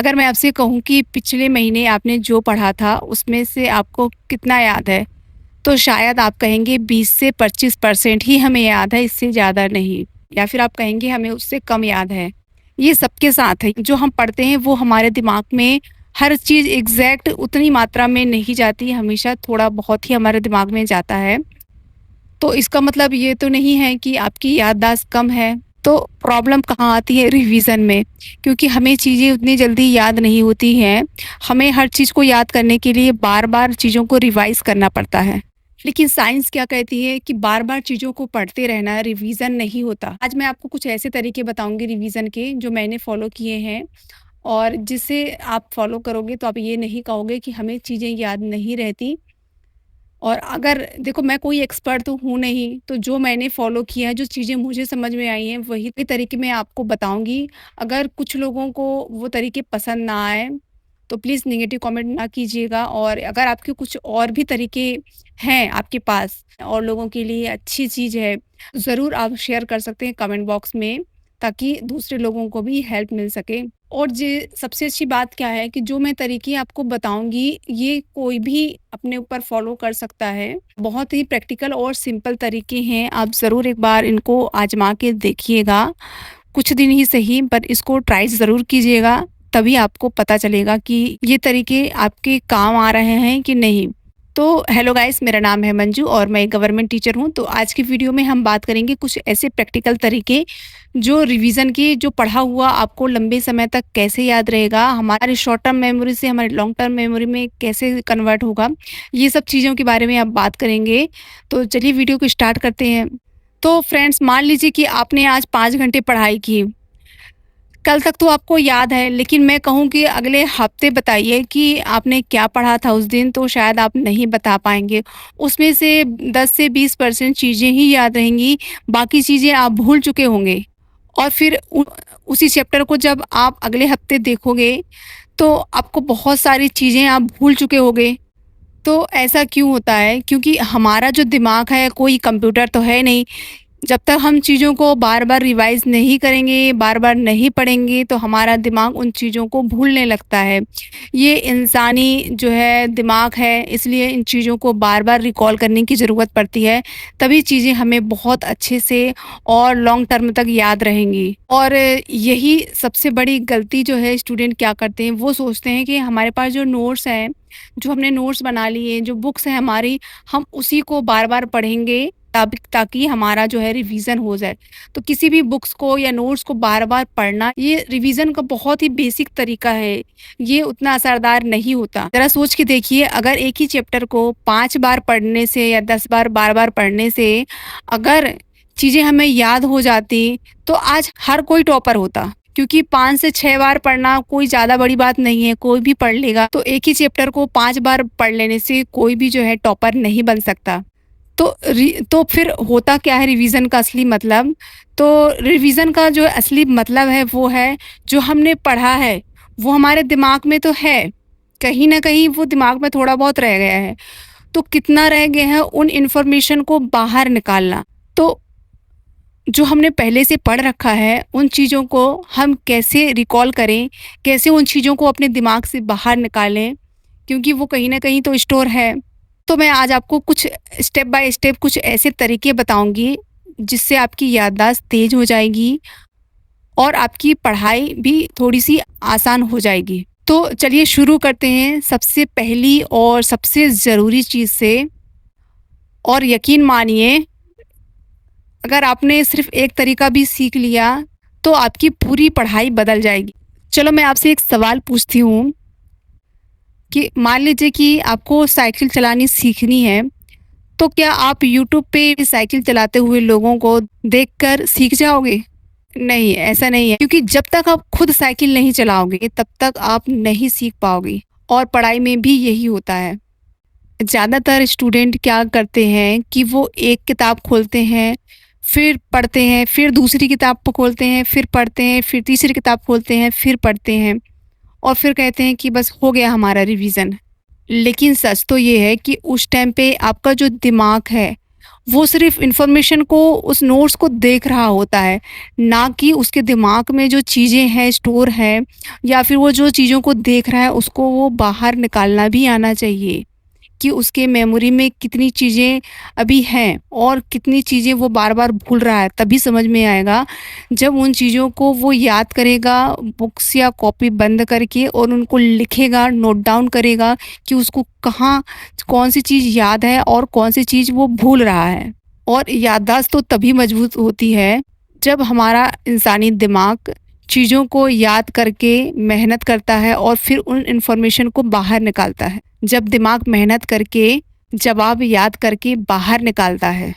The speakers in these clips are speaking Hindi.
अगर मैं आपसे कहूँ कि पिछले महीने आपने जो पढ़ा था उसमें से आपको कितना याद है? तो शायद आप कहेंगे 20 से 25% ही हमें याद है, इससे ज़्यादा नहीं। या फिर आप कहेंगे हमें उससे कम याद है। ये सबके साथ है, जो हम पढ़ते हैं वो हमारे दिमाग में हर चीज़ एग्ज़ैक्ट उतनी मात्रा में नहीं जाती, हमेशा थोड़ा बहुत ही हमारे दिमाग में जाता है। तो इसका मतलब ये तो नहीं है कि आपकी याददाश्त कम है। तो प्रॉब्लम कहाँ आती है? रिवीज़न में, क्योंकि हमें चीज़ें उतनी जल्दी याद नहीं होती हैं। हमें हर चीज़ को याद करने के लिए बार-बार चीज़ों को रिवाइज़ करना पड़ता है। लेकिन साइंस क्या कहती है कि बार-बार चीज़ों को पढ़ते रहना रिवीज़न नहीं होता। आज मैं आपको कुछ ऐसे तरीके बताऊँगी रिवीज़न के जो मैंने फ़ॉलो किए हैं, और जिसे आप फ़ॉलो करोगे तो आप ये नहीं कहोगे कि हमें चीज़ें याद नहीं रहती। और अगर देखो, मैं कोई एक्सपर्ट तो हूँ नहीं, तो जो मैंने फ़ॉलो किया है, जो चीज़ें मुझे समझ में आई हैं, वही तरीके मैं आपको बताऊँगी। अगर कुछ लोगों को वो तरीके पसंद ना आए, तो प्लीज़ नेगेटिव कमेंट ना कीजिएगा। और अगर आपके कुछ और भी तरीके हैं आपके पास और लोगों के लिए अच्छी चीज़ है, ज़रूर आप शेयर कर सकते हैं कमेंट बॉक्स में, ताकि दूसरे लोगों को भी हेल्प मिल सके। और जे सबसे अच्छी बात क्या है कि जो मैं तरीके आपको बताऊँगी, ये कोई भी अपने ऊपर फ़ॉलो कर सकता है। बहुत ही प्रैक्टिकल और सिंपल तरीके हैं, आप ज़रूर एक बार इनको आज़मा के देखिएगा। कुछ दिन ही सही, पर इसको ट्राई ज़रूर कीजिएगा, तभी आपको पता चलेगा कि ये तरीके आपके काम आ रहे हैं कि नहीं। तो हेलो गाइस, मेरा नाम है मंजू और मैं एक गवर्नमेंट टीचर हूँ। तो आज की वीडियो में हम बात करेंगे कुछ ऐसे प्रैक्टिकल तरीके, जो रिवीजन के, जो पढ़ा हुआ आपको लंबे समय तक कैसे याद रहेगा, हमारे शॉर्ट टर्म मेमोरी से हमारे लॉन्ग टर्म मेमोरी में कैसे कन्वर्ट होगा, ये सब चीज़ों के बारे में अब बात करेंगे। तो चलिए वीडियो को स्टार्ट करते हैं। तो फ्रेंड्स, मान लीजिए कि आपने आज 5 घंटे पढ़ाई की। कल तक तो आपको याद है, लेकिन मैं कहूँ कि अगले हफ्ते बताइए कि आपने क्या पढ़ा था उस दिन, तो शायद आप नहीं बता पाएँगे। उसमें से 10 से 20% चीज़ें ही याद रहेंगी, बाकी चीज़ें आप भूल चुके होंगे। और फिर उसी चैप्टर को जब आप अगले हफ्ते देखोगे, तो आपको बहुत सारी चीज़ें आप भूल चुके होंगे। तो ऐसा क्यों होता है? क्योंकि हमारा जो दिमाग है, कोई कंप्यूटर तो है नहीं। जब तक हम चीज़ों को बार-बार रिवाइज़ नहीं करेंगे, बार-बार नहीं पढ़ेंगे, तो हमारा दिमाग उन चीज़ों को भूलने लगता है। ये इंसानी जो है दिमाग है, इसलिए इन चीज़ों को बार-बार रिकॉल करने की ज़रूरत पड़ती है, तभी चीज़ें हमें बहुत अच्छे से और लॉन्ग टर्म तक याद रहेंगी। और यही सबसे बड़ी गलती जो है स्टूडेंट क्या करते हैं, वो सोचते हैं कि हमारे पास जो नोट्स हैं, जो हमने नोट्स बना लिए, जो बुक्स हैं हमारी, हम उसी को बार-बार पढ़ेंगे ताकि हमारा जो है रिवीजन हो जाए। तो किसी भी बुक्स को या नोट्स को बार-बार पढ़ना, ये रिवीजन का बहुत ही बेसिक तरीका है। ये उतना असरदार नहीं होता। ज़रा सोच के देखिए, अगर एक ही चैप्टर को 5 बार पढ़ने से या 10 बार बार-बार पढ़ने से अगर चीज़ें हमें याद हो जाती, तो आज हर कोई टॉपर होता। क्योंकि 5 से 6 बार पढ़ना कोई ज़्यादा बड़ी बात नहीं है, कोई भी पढ़ लेगा। तो एक ही चैप्टर को 5 बार पढ़ लेने से कोई भी जो है टॉपर नहीं बन सकता। तो फिर होता क्या है रिवीजन का असली मतलब? तो रिवीजन का जो असली मतलब है वो है, जो हमने पढ़ा है वो हमारे दिमाग में तो है, कहीं न कहीं वो दिमाग में थोड़ा बहुत रह गया है। तो कितना रह गया है, उन इन्फॉर्मेशन को बाहर निकालना। तो जो हमने पहले से पढ़ रखा है, उन चीज़ों को हम कैसे रिकॉल करें, कैसे उन चीज़ों को अपने दिमाग से बाहर निकालें, क्योंकि वो कहीं न कहीं तो स्टोर है। तो मैं आज आपको कुछ स्टेप बाय स्टेप कुछ ऐसे तरीके बताऊँगी, जिससे आपकी याददाश्त तेज़ हो जाएगी और आपकी पढ़ाई भी थोड़ी-सी आसान हो जाएगी। तो चलिए शुरू करते हैं सबसे पहली और सबसे ज़रूरी चीज़ से। और यकीन मानिए, अगर आपने सिर्फ़ एक तरीका भी सीख लिया, तो आपकी पूरी पढ़ाई बदल जाएगी। चलो मैं आपसे एक सवाल पूछती हूँ कि मान लीजिए कि आपको साइकिल चलानी सीखनी है, तो क्या आप यूट्यूब पे साइकिल चलाते हुए लोगों को देखकर सीख जाओगे? नहीं, ऐसा नहीं है, क्योंकि जब तक आप खुद साइकिल नहीं चलाओगे, तब तक आप नहीं सीख पाओगे। और पढ़ाई में भी यही होता है। ज़्यादातर स्टूडेंट क्या करते हैं कि वो एक किताब खोलते हैं, फिर पढ़ते हैं, फिर दूसरी किताब को खोलते हैं, फिर पढ़ते हैं, फिर तीसरी किताब खोलते हैं, फिर पढ़ते हैं, और फिर कहते हैं कि बस हो गया हमारा रिवीजन। लेकिन सच तो ये है कि उस टाइम पे आपका जो दिमाग है, वो सिर्फ़ इन्फॉर्मेशन को, उस नोट्स को देख रहा होता है, ना कि उसके दिमाग में जो चीज़ें हैं स्टोर हैं, या फिर वो जो चीज़ों को देख रहा है उसको वो बाहर निकालना भी आना चाहिए। कि उसके मेमोरी में कितनी चीज़ें अभी हैं और कितनी चीज़ें वो बार-बार भूल रहा है, तभी समझ में आएगा जब उन चीज़ों को वो याद करेगा, बुक्स या कॉपी बंद करके और उनको लिखेगा, नोट डाउन करेगा कि उसको कहाँ कौन-सी चीज़ याद है और कौन-सी चीज़ वो भूल रहा है। और याददाश्त तो तभी मजबूत होती है जब हमारा इंसानी दिमाग चीज़ों को याद करके मेहनत करता है और फिर उन इन्फॉर्मेशन को बाहर निकालता है। जब दिमाग मेहनत करके जवाब याद करके बाहर निकालता है,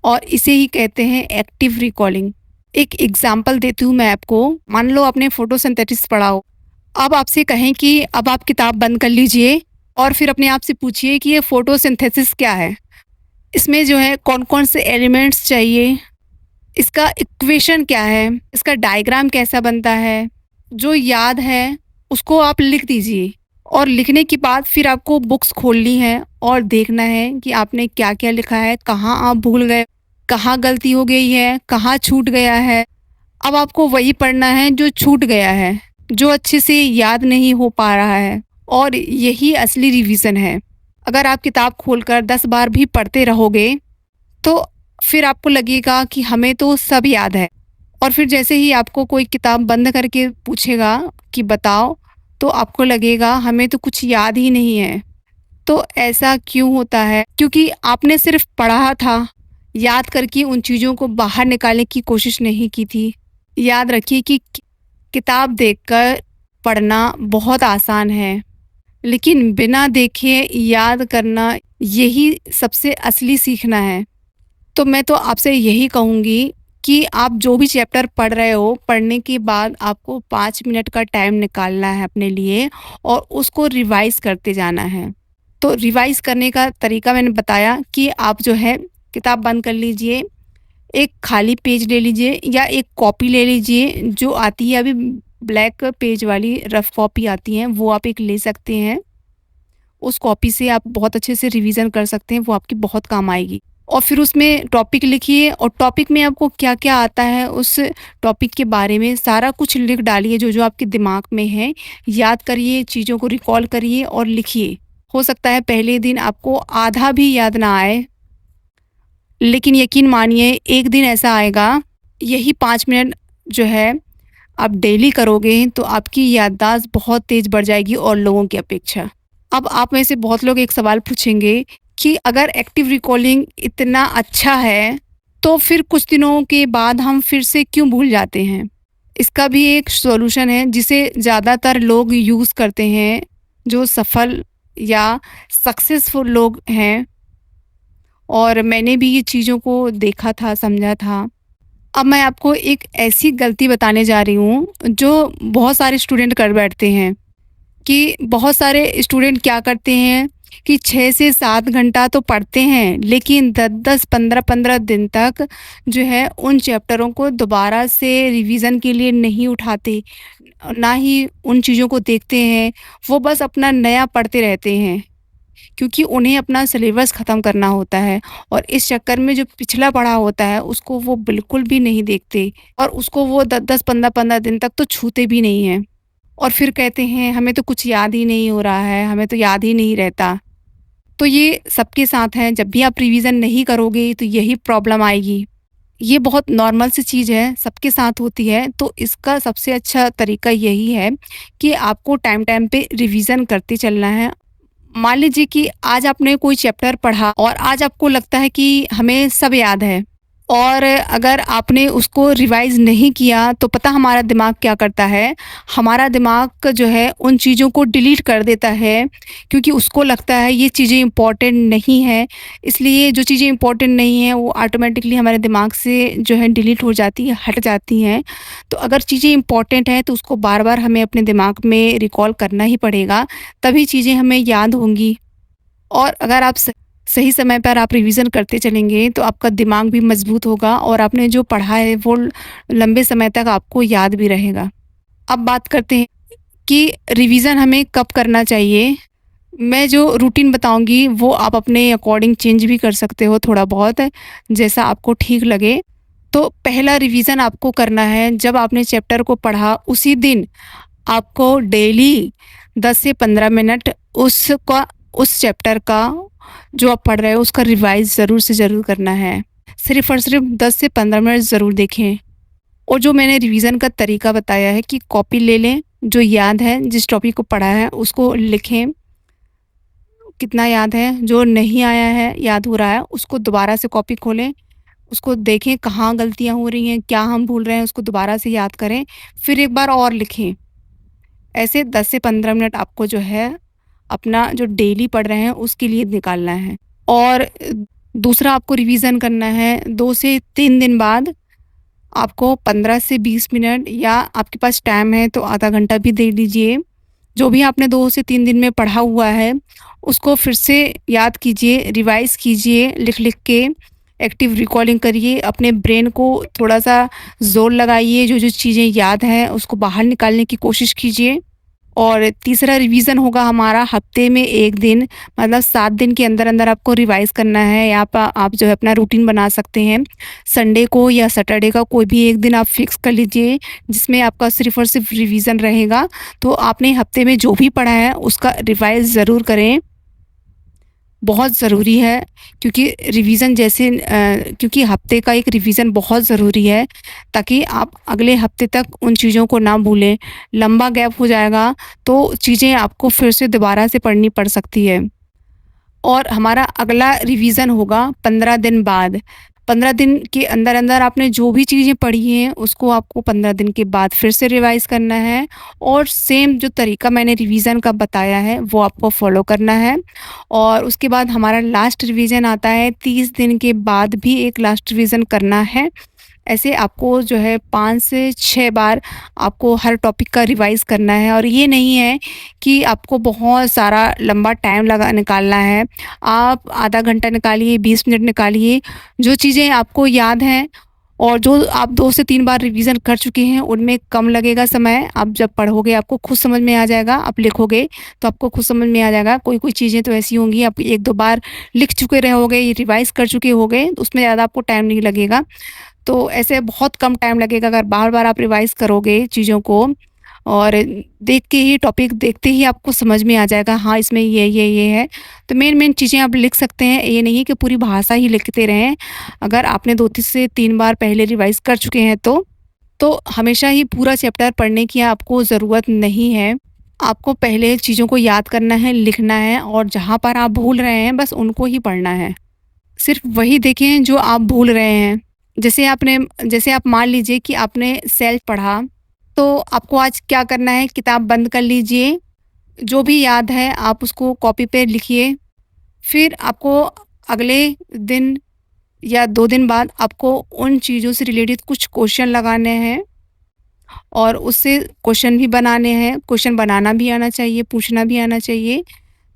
और इसे ही कहते हैं एक्टिव रिकॉलिंग। एक एग्जांपल देती हूँ मैं आपको। मान लो आपने फोटोसिंथेसिस पढ़ा हो। अब आपसे कहें कि अब आप किताब बंद कर लीजिए और फिर अपने आप से पूछिए कि ये फोटोसिंथेसिस क्या है? इसमें जो है कौन-कौन से एलिमेंट्स चाहिए? इसका इक्वेशन क्या है? इसका डायग्राम कैसा बनता है? जो याद है उसको आप लिख दीजिए, और लिखने के बाद फिर आपको बुक्स खोलनी है और देखना है कि आपने क्या-क्या लिखा है, कहाँ आप भूल गए, कहाँ गलती हो गई है, कहाँ छूट गया है। अब आपको वही पढ़ना है जो छूट गया है, जो अच्छे से याद नहीं हो पा रहा है, और यही असली रिवीजन है। अगर आप किताब खोलकर 10 बार भी पढ़ते रहोगे तो फिर आपको लगेगा कि हमें तो सब याद है, और फिर जैसे ही आपको कोई किताब बंद करके पूछेगा कि बताओ, तो आपको लगेगा हमें तो कुछ याद ही नहीं है। तो ऐसा क्यों होता है? क्योंकि आपने सिर्फ पढ़ा था, याद करके उन चीज़ों को बाहर निकालने की कोशिश नहीं की थी। याद रखिए कि किताब देखकर पढ़ना बहुत आसान है, लेकिन बिना देखे याद करना, यही सबसे असली सीखना है। तो मैं तो आपसे यही कहूँगी कि आप जो भी चैप्टर पढ़ रहे हो, पढ़ने के बाद आपको 5 मिनट का टाइम निकालना है अपने लिए और उसको रिवाइज़ करते जाना है। तो रिवाइज़ करने का तरीका मैंने बताया कि आप जो है किताब बंद कर लीजिए, एक खाली पेज ले लीजिए या एक कॉपी ले लीजिए जो आती है अभी, ब्लैक पेज वाली रफ़ कॉपी आती हैं, वो आप एक ले सकते हैं। उस कॉपी से आप बहुत अच्छे से रिवीज़न कर सकते हैं, वो आपकी बहुत काम आएगी। और फिर उसमें टॉपिक लिखिए, और टॉपिक में आपको क्या-क्या आता है उस टॉपिक के बारे में सारा कुछ लिख डालिए, जो-जो आपके दिमाग में है। याद करिए, चीज़ों को रिकॉल करिए और लिखिए। हो सकता है पहले दिन आपको आधा भी याद ना आए, लेकिन यकीन मानिए एक दिन ऐसा आएगा, यही 5 मिनट जो है आप डेली करोगे तो आपकी याददाश्त बहुत तेज़ बढ़ जाएगी और लोगों की अपेक्षा। अब आप में से बहुत लोग एक सवाल पूछेंगे कि अगर एक्टिव रिकॉलिंग इतना अच्छा है, तो फिर कुछ दिनों के बाद हम फिर से क्यों भूल जाते हैं? इसका भी एक सॉल्यूशन है जिसे ज़्यादातर लोग यूज़ करते हैं, जो सफल या सक्सेसफुल लोग हैं, और मैंने भी ये चीज़ों को देखा था, समझा था। अब मैं आपको एक ऐसी गलती बताने जा रही हूँ, जो बहुत सारे स्टूडेंट कर बैठते हैं। कि बहुत सारे स्टूडेंट क्या करते हैं कि 6 से 7 घंटा तो पढ़ते हैं, लेकिन 10-10, 15-15 दिन तक जो है उन चैप्टरों को दोबारा से रिवीज़न के लिए नहीं उठाते, ना ही उन चीज़ों को देखते हैं। वो बस अपना नया पढ़ते रहते हैं, क्योंकि उन्हें अपना सिलेबस ख़त्म करना होता है, और इस चक्कर में जो पिछला पढ़ा होता है उसको वो बिल्कुल भी नहीं देखते, और उसको वो 10-10, 15-15 दिन तक तो छूते भी नहीं हैं। और फिर कहते हैं हमें तो कुछ याद ही नहीं हो रहा है, हमें तो याद ही नहीं रहता। तो ये सबके साथ है, जब भी आप रिवीज़न नहीं करोगे तो यही प्रॉब्लम आएगी। ये बहुत नॉर्मल सी चीज़ है, सबके साथ होती है, तो इसका सबसे अच्छा तरीका यही है कि आपको टाइम-टाइम पे रिवीज़न करते चलना है। मान लीजिए कि आज आपने कोई चैप्टर पढ़ा और आज आपको लगता है कि हमें सब याद है, और अगर आपने उसको रिवाइज़ नहीं किया तो पता हमारा दिमाग क्या करता है, हमारा दिमाग जो है उन चीज़ों को डिलीट कर देता है, क्योंकि उसको लगता है ये चीज़ें इम्पोर्टेंट नहीं हैं। इसलिए जो चीज़ें इम्पोर्टेंट नहीं हैं वो ऑटोमेटिकली हमारे दिमाग से जो है डिलीट हो जाती है, हट जाती हैं। तो अगर चीज़ें इम्पोर्टेंट हैं तो उसको बार-बार हमें अपने दिमाग में रिकॉल करना ही पड़ेगा, तभी चीज़ें हमें याद होंगी। और अगर आप सही समय पर आप रिवीज़न करते चलेंगे तो आपका दिमाग भी मज़बूत होगा, और आपने जो पढ़ा है वो लंबे समय तक आपको याद भी रहेगा। अब बात करते हैं कि रिवीज़न हमें कब करना चाहिए। मैं जो रूटीन बताऊँगी वो आप अपने अकॉर्डिंग चेंज भी कर सकते हो थोड़ा बहुत, जैसा आपको ठीक लगे। तो पहला रिवीज़न आपको करना है, जब आपने चैप्टर को पढ़ा उसी दिन आपको डेली 10 से 15 मिनट उस चैप्टर का जो आप पढ़ रहे हो उसका रिवाइज़ ज़रूर से ज़रूर करना है। सिर्फ़ और सिर्फ़ 10 से 15 मिनट ज़रूर देखें। और जो मैंने रिवीज़न का तरीका बताया है कि कॉपी ले लें, जो याद है जिस टॉपिक को पढ़ा है उसको लिखें, कितना याद है, जो नहीं आया है, याद हो रहा है, उसको दोबारा से कॉपी खोलें, उसको देखें कहाँ गलतियाँ हो रही हैं, क्या हम भूल रहे हैं, उसको दोबारा से याद करें, फिर एक बार और लिखें। ऐसे 10 से 15 मिनट आपको जो है, अपना जो डेली पढ़ रहे हैं उसके लिए निकालना है। और दूसरा आपको रिवीज़न करना है 2 से 3 दिन बाद आपको 15 से 20 मिनट, या आपके पास टाइम है तो आधा घंटा भी दे लीजिए। जो भी आपने 2 से 3 दिन में पढ़ा हुआ है, उसको फिर से याद कीजिए, रिवाइज़ कीजिए लिख-लिख के, एक्टिव रिकॉलिंग करिए, अपने ब्रेन को थोड़ा-सा ज़ोर लगाइए, जो-जो चीज़ें याद हैं उसको बाहर निकालने की कोशिश कीजिए। और तीसरा रिवीज़न होगा हमारा हफ़्ते में 1 दिन, मतलब 7 दिन के अंदर-अंदर आपको रिवाइज़ करना है, या आप जो है अपना रूटीन बना सकते हैं। संडे को या सैटरडे का कोई भी एक दिन आप फ़िक्स कर लीजिए, जिसमें आपका सिर्फ़ और सिर्फ़ रिवीज़न रहेगा। तो आपने हफ़्ते में जो भी पढ़ा है उसका रिवाइज़ ज़रूर करें। बहुत ज़रूरी है, क्योंकि क्योंकि हफ़्ते का एक रिवीज़न बहुत ज़रूरी है, ताकि आप अगले हफ़्ते तक उन चीज़ों को ना भूलें। लंबा गैप हो जाएगा तो चीज़ें आपको फिर से दोबारा से पढ़नी पड़ सकती है। और हमारा अगला रिवीज़न होगा 15 दिन बाद। 15 दिन के अंदर-अंदर आपने जो भी चीज़ें पढ़ी हैं, उसको आपको 15 दिन के बाद फिर से रिवाइज़ करना है, और सेम जो तरीका मैंने रिवीज़न का बताया है, वो आपको फ़ॉलो करना है। और उसके बाद हमारा लास्ट रिवीज़न आता है, 30 दिन के बाद भी एक लास्ट रिवीज़न करना है। ऐसे आपको जो है 5 से 6 बार आपको हर टॉपिक का रिवाइज़ करना है, और ये नहीं है कि आपको बहुत सारा लंबा टाइम लगा निकालना है। आप आधा घंटा निकालिए, 20 मिनट निकालिए, जो चीज़ें आपको याद हैं और जो आप 2 से 3 बार रिवीज़न कर चुके हैं, उनमें कम लगेगा समय। आप जब पढ़ोगे आपको खुद समझ में आ जाएगा, आप लिखोगे तो आपको खुद समझ में आ जाएगा। कोई-कोई चीज़ें तो ऐसी होंगी आप 1-2 बार लिख चुके रहोगे, रिवाइज़ कर चुके होगे, तो उसमें ज़्यादा आपको टाइम नहीं लगेगा। तो ऐसे बहुत कम टाइम लगेगा अगर बार-बार आप रिवाइज़ करोगे चीज़ों को, और देख के ही टॉपिक देखते ही आपको समझ में आ जाएगा, हाँ, इसमें ये है। तो मेन-मेन चीज़ें आप लिख सकते हैं, ये नहीं है कि पूरी भाषा ही लिखते रहें। अगर आपने 2 से 3 बार पहले रिवाइज़ कर चुके हैं तो हमेशा ही पूरा चैप्टर पढ़ने की आपको ज़रूरत नहीं है। आपको पहले चीज़ों को याद करना है, लिखना है, और जहाँ पर आप भूल रहे हैं बस उनको ही पढ़ना है। सिर्फ़ वही देखें जो आप भूल रहे हैं। जैसे आप मान लीजिए कि आपने सेल्फ पढ़ा, तो आपको आज क्या करना है, किताब बंद कर लीजिए, जो भी याद है आप उसको कॉपी पे लिखिए। फिर आपको अगले दिन या 2 दिन बाद आपको उन चीज़ों से रिलेटेड कुछ क्वेश्चन लगाने हैं, और उससे क्वेश्चन भी बनाने हैं। क्वेश्चन बनाना भी आना चाहिए, पूछना भी आना चाहिए।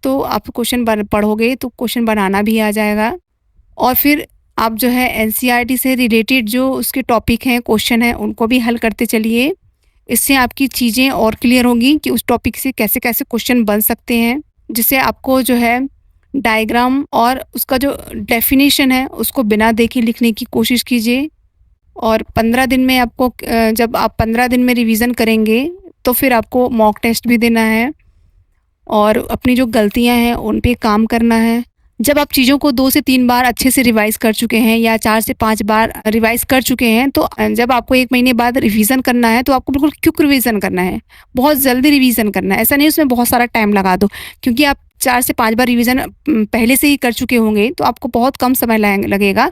तो आप क्वेश्चन पढ़ोगे तो क्वेश्चन बनाना भी आ जाएगा। और फिर आप जो है एनसीईआरटी से रिलेटेड जो उसके टॉपिक हैं, क्वेश्चन हैं, उनको भी हल करते चलिए। इससे आपकी चीज़ें और क्लियर होंगी कि उस टॉपिक से कैसे-कैसे क्वेश्चन बन सकते हैं। जिससे आपको जो है डायग्राम और उसका जो डेफ़िनेशन है, उसको बिना देखे लिखने की कोशिश कीजिए। और 15 दिन में जब आप 15 दिन में रिवीज़न करेंगे, तो फिर आपको मॉक टेस्ट भी देना है, और अपनी जो गलतियाँ हैं, उन पे काम करना है। जब आप चीज़ों को 2 से 3 बार अच्छे से रिवाइज़ कर चुके हैं, या 4 से 5 बार रिवाइज़ कर चुके हैं, तो जब आपको 1 महीने बाद रिवीज़न करना है, तो आपको बिल्कुल क्विक रिवीज़न करना है। बहुत जल्दी रिवीज़न करना है। ऐसा नहीं उसमें बहुत सारा टाइम लगा दो, क्योंकि आप 4 से 5 बार रिवीज़न पहले से ही कर चुके होंगे, तो आपको बहुत कम समय लगेगा।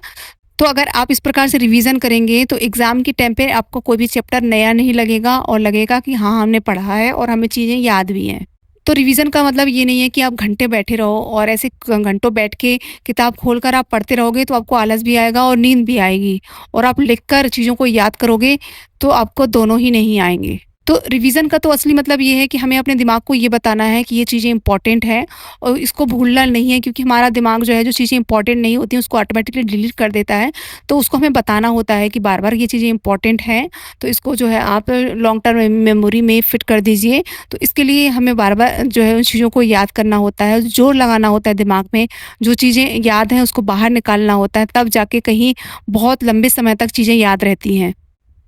तो अगर आप इस प्रकार से रिवीज़न करेंगे, तो एग्ज़ाम के टाइम पे आपको कोई भी चैप्टर नया नहीं लगेगा, और लगेगा कि हाँ, हमने पढ़ा है और हमें चीज़ें याद भी हैं। तो रिवीज़न का मतलब ये नहीं है कि आप घंटे बैठे रहो, और ऐसे घंटों बैठ के किताब खोलकर आप पढ़ते रहोगे, तो आपको आलस भी आएगा और नींद भी आएगी, और आप लिखकर चीज़ों को याद करोगे तो आपको दोनों ही नहीं आएँगे। तो रिवीज़न का तो असली मतलब ये है कि हमें अपने दिमाग को ये बताना है कि ये चीज़ें इम्पोर्टेंट हैं और इसको भूलना नहीं है, क्योंकि हमारा दिमाग जो है जो चीज़ें इम्पोर्टेंट नहीं होती हैं उसको ऑटोमेटिकली डिलीट कर देता है। तो उसको हमें बताना होता है कि बार-बार ये चीज़ें इम्पोर्टेंट हैं, तो इसको जो है आप लॉन्ग टर्म मेमोरी में फिट कर दीजिए। तो इसके लिए हमें बार-बार जो है उन चीज़ों को याद करना होता है, ज़ोर लगाना होता है दिमाग में, जो चीज़ें याद हैं उसको बाहर निकालना होता है, तब जाके कहीं बहुत लंबे समय तक चीज़ें याद रहती हैं।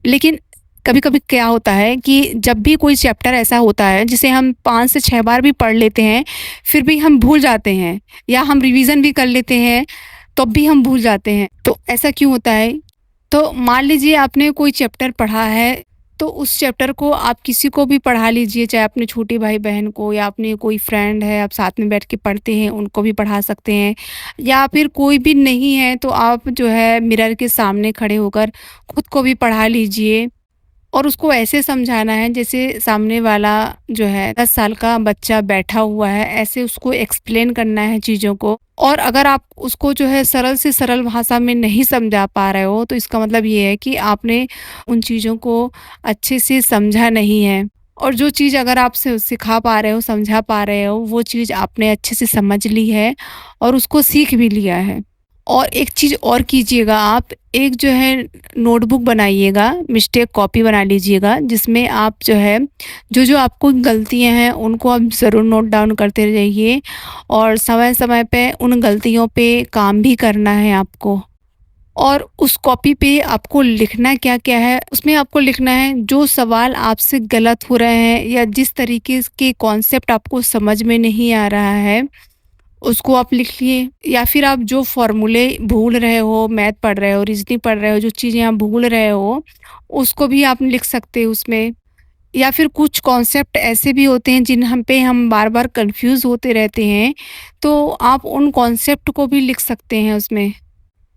लेकिन कभी-कभी क्या होता है कि जब भी कोई चैप्टर ऐसा होता है जिसे हम 5 से 6 बार भी पढ़ लेते हैं, फिर भी हम भूल जाते हैं, या हम रिवीज़न भी कर लेते हैं, तब भी हम भूल जाते हैं। तो ऐसा क्यों होता है? तो मान लीजिए आपने कोई चैप्टर पढ़ा है, तो उस चैप्टर को आप किसी को भी पढ़ा लीजिए, चाहे अपने छोटे भाई-बहन को, या अपने कोई फ्रेंड है, आप साथ में बैठ के पढ़ते हैं, उनको भी पढ़ा सकते हैं। या फिर कोई भी नहीं है, तो आप जो है मिरर के सामने खड़े होकर खुद को भी पढ़ा लीजिए। और उसको ऐसे समझाना है जैसे सामने वाला जो है 10 साल का बच्चा बैठा हुआ है, ऐसे उसको एक्सप्लेन करना है चीज़ों को। और अगर आप उसको जो है सरल से सरल भाषा में नहीं समझा पा रहे हो, तो इसका मतलब ये है कि आपने उन चीज़ों को अच्छे से समझा नहीं है। और जो चीज़ अगर आप सिखा पा रहे हो, समझा पा रहे हो, वो चीज़ आपने अच्छे से समझ ली है और उसको सीख भी लिया है। और एक चीज़ और कीजिएगा आप, एक जो है नोटबुक बनाइएगा, मिस्टेक कॉपी बना लीजिएगा, जिसमें आप जो है, जो-जो आपको गलतियाँ हैं, उनको आप ज़रूर नोट डाउन करते रहिए और समय-समय पे उन गलतियों पे काम भी करना है आपको। और उस कॉपी पे आपको लिखना क्या-क्या है, उसमें आपको लिखना है जो सवाल आपसे गलत हो रहे हैं या जिस तरीके के कॉन्सेप्ट आपको समझ में नहीं आ रहा है, उसको आप लिख लिए। या फिर आप जो फ़ॉर्मूले भूल रहे हो, मैथ पढ़ रहे हो, रीज़निंग पढ़ रहे हो, जो चीज़ें आप भूल रहे हो, उसको भी आप लिख सकते हो उसमें। या फिर कुछ कॉन्सेप्ट ऐसे भी होते हैं जिन हम पे हम बार-बार कन्फ्यूज़ होते रहते हैं, तो आप उन कॉन्सेप्ट को भी लिख सकते हैं उसमें।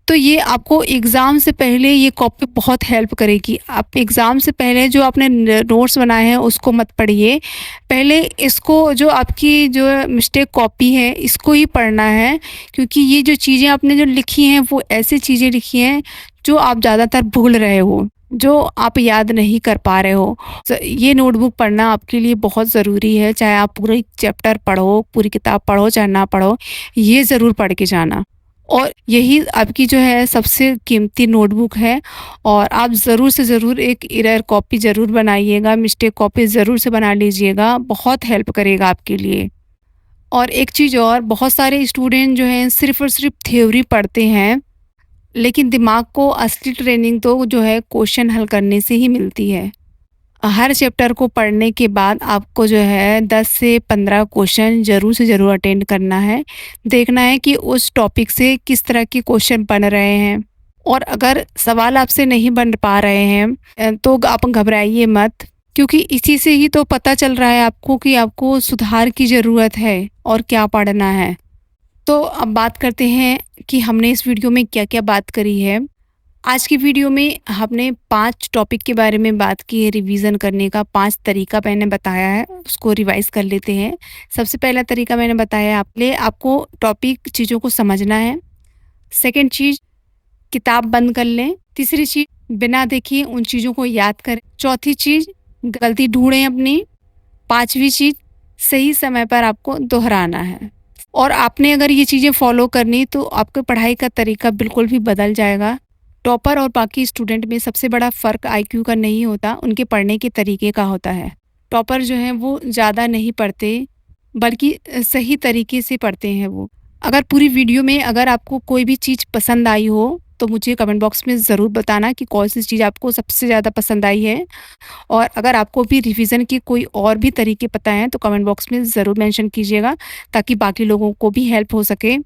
तो ये आपको एग्ज़ाम से पहले ये कॉपी बहुत हेल्प करेगी। आप एग्ज़ाम से पहले जो आपने नोट्स बनाए हैं उसको मत पढ़िए। पहले इसको, जो आपकी जो मिस्टेक कॉपी है, इसको ही पढ़ना है, क्योंकि ये जो चीज़ें आपने जो लिखी हैं वो ऐसी चीज़ें लिखी हैं जो आप ज़्यादातर भूल रहे हो, जो आप याद नहीं कर पा रहे हो। ये नोटबुक पढ़ना आपके लिए बहुत ज़रूरी है, चाहे आप पूरे चैप्टर पढ़ो, पूरी किताब पढ़ो, चाहे ना पढ़ो, ये ज़रूर पढ़ के जाना। और यही आपकी जो है सबसे कीमती नोटबुक है, और आप ज़रूर से ज़रूर एक एरर कॉपी ज़रूर बनाइएगा, मिस्टेक कॉपी ज़रूर से बना लीजिएगा, बहुत हेल्प करेगा आपके लिए। और एक चीज़ और, बहुत सारे स्टूडेंट जो हैं सिर्फ़ और सिर्फ़ थ्योरी पढ़ते हैं, लेकिन दिमाग को असली ट्रेनिंग तो जो है क्वेश्चन हल करने से ही मिलती है। हर चैप्टर को पढ़ने के बाद आपको जो है 10 से 15 क्वेश्चन ज़रूर से ज़रूर अटेंड करना है। देखना है कि उस टॉपिक से किस तरह के क्वेश्चन बन रहे हैं, और अगर सवाल आपसे नहीं बन पा रहे हैं तो आप घबराइए मत, क्योंकि इसी से ही तो पता चल रहा है आपको कि आपको सुधार की ज़रूरत है और क्या पढ़ना है। तो अब बात करते हैं कि हमने इस वीडियो में क्या-क्या बात करी है। आज की वीडियो में हमने 5 टॉपिक के बारे में बात की है, रिवीजन करने का 5 तरीका मैंने बताया है, उसको रिवाइज कर लेते हैं। सबसे पहला तरीका मैंने बताया, आपको टॉपिक चीज़ों को समझना है। सेकंड चीज़, किताब बंद कर लें। तीसरी चीज़, बिना देखे उन चीज़ों को याद करें। चौथी चीज़, गलती ढूँढें अपनी। पाँचवीं चीज़, सही समय पर आपको दोहराना है। और आपने अगर ये चीज़ें फ़ॉलो करनी, तो आपके पढ़ाई का तरीका बिल्कुल भी बदल जाएगा। टॉपर और बाकी स्टूडेंट में सबसे बड़ा फ़र्क आईक्यू का नहीं होता, उनके पढ़ने के तरीके का होता है। टॉपर जो हैं वो ज़्यादा नहीं पढ़ते, बल्कि सही तरीके से पढ़ते हैं वो। अगर पूरी वीडियो में अगर आपको कोई भी चीज़ पसंद आई हो, तो मुझे कमेंट बॉक्स में ज़रूर बताना कि कौन-सी चीज़ आपको सबसे ज़्यादा पसंद आई है। और अगर आपको भी रिवीज़न के कोई और भी तरीके पता हैं, तो कमेंट बॉक्स में ज़रूर मेंशन कीजिएगा, ताकि बाकी लोगों को भी हेल्प हो सके।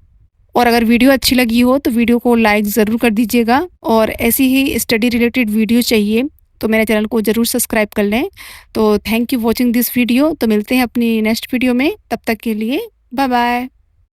और अगर वीडियो अच्छी लगी हो, तो वीडियो को लाइक ज़रूर कर दीजिएगा, और ऐसी ही स्टडी रिलेटेड वीडियो चाहिए तो मेरे चैनल को ज़रूर सब्सक्राइब कर लें। तो thank you watching this video. तो मिलते हैं अपनी नेक्स्ट वीडियो में, तब तक के लिए बाय बाय।